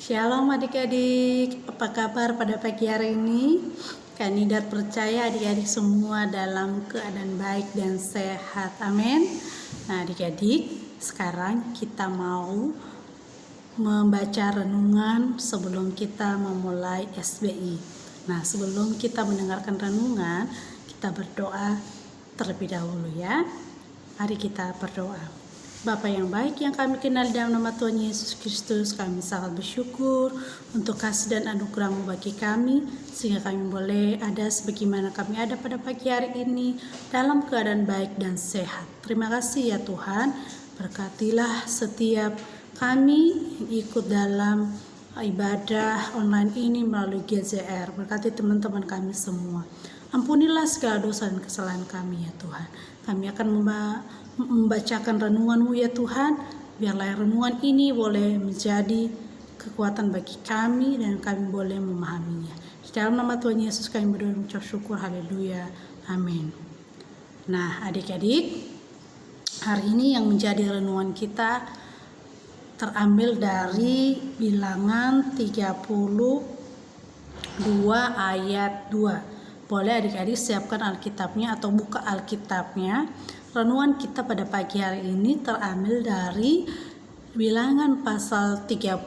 Shalom adik-adik, apa kabar pada pagi hari ini? Kandidat percaya adik-adik semua dalam keadaan baik dan sehat, amin. Nah adik-adik, sekarang kita mau membaca renungan sebelum kita memulai SBI. Nah sebelum kita mendengarkan renungan, kita berdoa terlebih dahulu ya. Mari kita berdoa. Bapa yang baik yang kami kenal dalam nama Tuhan Yesus Kristus, kami sangat bersyukur untuk kasih dan anugerah-Mu bagi kami, sehingga kami boleh ada sebagaimana kami ada pada pagi hari ini dalam keadaan baik dan sehat. Terima kasih ya Tuhan, berkatilah setiap kami yang ikut dalam ibadah online ini melalui GZR, berkati teman-teman kami semua. Ampunilah segala dosa dan kesalahan kami ya Tuhan. Kami akan membacakan renungan-Mu ya Tuhan. Biarlah renungan ini boleh menjadi kekuatan bagi kami dan kami boleh memahaminya. Di dalam nama Tuhan Yesus kami berdoa dan mengucap syukur. Haleluya. Amin. Nah adik-adik, hari ini yang menjadi renungan kita terambil dari Bilangan 32 ayat 2. Boleh adik-adik siapkan Alkitabnya atau buka Alkitabnya. Renungan kita pada pagi hari ini terambil dari Bilangan pasal 30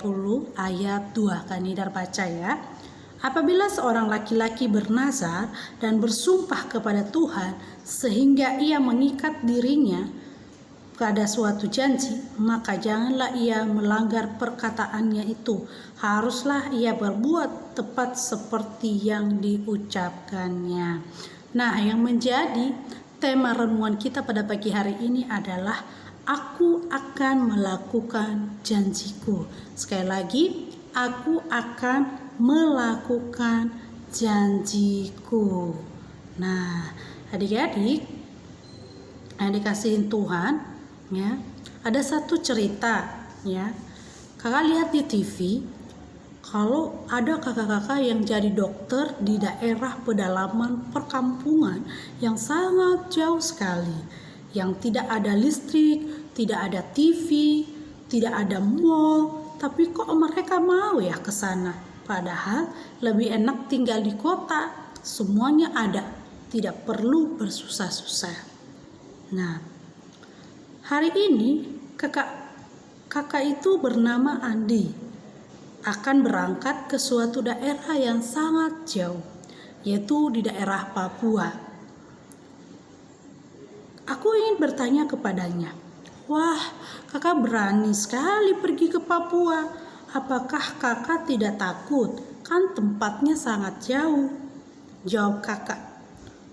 ayat 2. Kandidat baca ya. Apabila seorang laki-laki bernazar dan bersumpah kepada Tuhan sehingga ia mengikat dirinya pada suatu janji, maka janganlah ia melanggar perkataannya itu. Haruslah ia berbuat tepat seperti yang diucapkannya. Nah, yang menjadi tema renungan kita pada pagi hari ini adalah aku akan melakukan janjiku. Sekali lagi, aku akan melakukan janjiku. Nah, adik-adik yang dikasihin Tuhan, ya, ada satu cerita ya. Kakak lihat di TV kalau ada kakak-kakak yang jadi dokter di daerah pedalaman perkampungan yang sangat jauh sekali, yang tidak ada listrik, tidak ada TV, tidak ada mall, tapi kok mereka mau ya ke sana? Padahal lebih enak tinggal di kota, semuanya ada, tidak perlu bersusah-susah. Nah, hari ini kakak itu bernama Andi akan berangkat ke suatu daerah yang sangat jauh, yaitu di daerah Papua. Aku ingin bertanya kepadanya, wah kakak berani sekali pergi ke Papua, apakah kakak tidak takut? Kan tempatnya sangat jauh. Jawab kakak,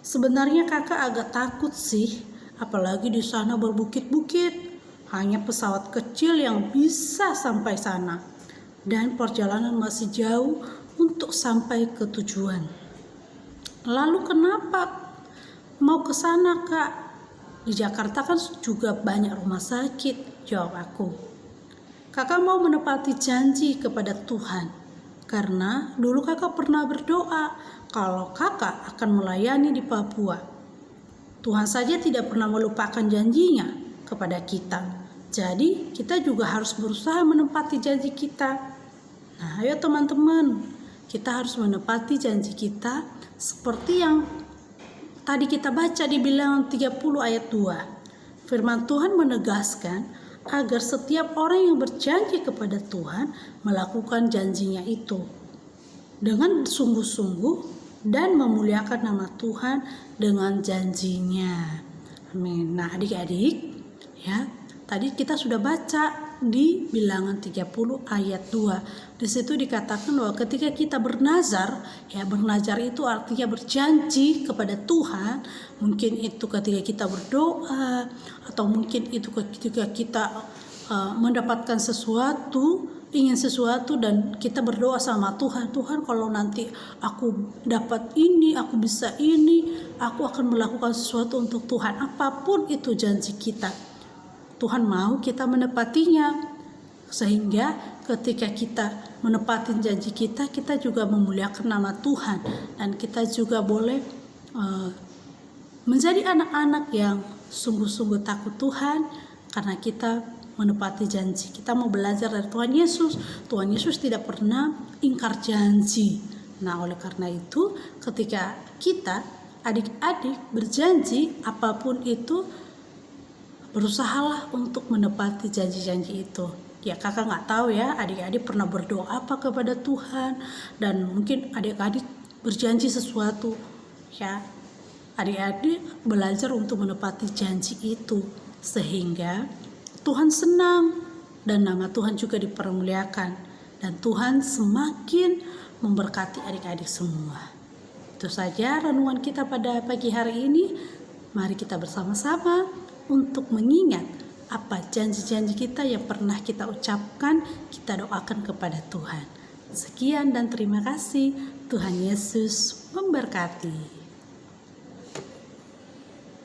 sebenarnya kakak agak takut sih, apalagi di sana berbukit-bukit. Hanya pesawat kecil yang bisa sampai sana. Dan perjalanan masih jauh untuk sampai ke tujuan. Lalu kenapa mau ke sana kak? Di Jakarta kan juga banyak rumah sakit, jawab aku. Kakak mau menepati janji kepada Tuhan. Karena dulu kakak pernah berdoa kalau kakak akan melayani di Papua. Tuhan saja tidak pernah melupakan janjinya kepada kita. Jadi kita juga harus berusaha menepati janji kita. Nah ayo teman-teman, kita harus menepati janji kita seperti yang tadi kita baca di Bilangan 30 ayat 2. Firman Tuhan menegaskan agar setiap orang yang berjanji kepada Tuhan melakukan janjinya itu dengan sungguh-sungguh dan memuliakan nama Tuhan dengan janjinya. Amin. Nah adik-adik ya, tadi kita sudah baca di Bilangan 30 ayat 2. Di situ dikatakan bahwa ketika kita bernazar, ya bernazar itu artinya berjanji kepada Tuhan. Mungkin itu ketika kita berdoa, atau mungkin itu ketika kita mendapatkan sesuatu, ingin sesuatu dan kita berdoa sama Tuhan, Tuhan kalau nanti aku dapat ini, aku bisa ini, aku akan melakukan sesuatu untuk Tuhan. Apapun itu janji kita, Tuhan mau kita menepatinya. Sehingga ketika kita menepati janji kita, kita juga memuliakan nama Tuhan. Dan kita juga boleh menjadi anak-anak yang sungguh-sungguh takut Tuhan. Karena kita menepati janji. Kita mau belajar dari Tuhan Yesus. Tuhan Yesus tidak pernah ingkar janji. Nah, oleh karena itu ketika kita adik-adik berjanji apapun itu, berusahalah untuk menepati janji-janji itu. Ya, kakak nggak tahu ya adik-adik pernah berdoa apa kepada Tuhan, dan mungkin adik-adik berjanji sesuatu. Ya, adik-adik belajar untuk menepati janji itu sehingga Tuhan senang dan nama Tuhan juga dipermuliakan, dan Tuhan semakin memberkati adik-adik semua. Itu saja renungan kita pada pagi hari ini. Mari kita bersama-sama untuk mengingat apa janji-janji kita yang pernah kita ucapkan, kita doakan kepada Tuhan. Sekian dan terima kasih. Tuhan Yesus memberkati.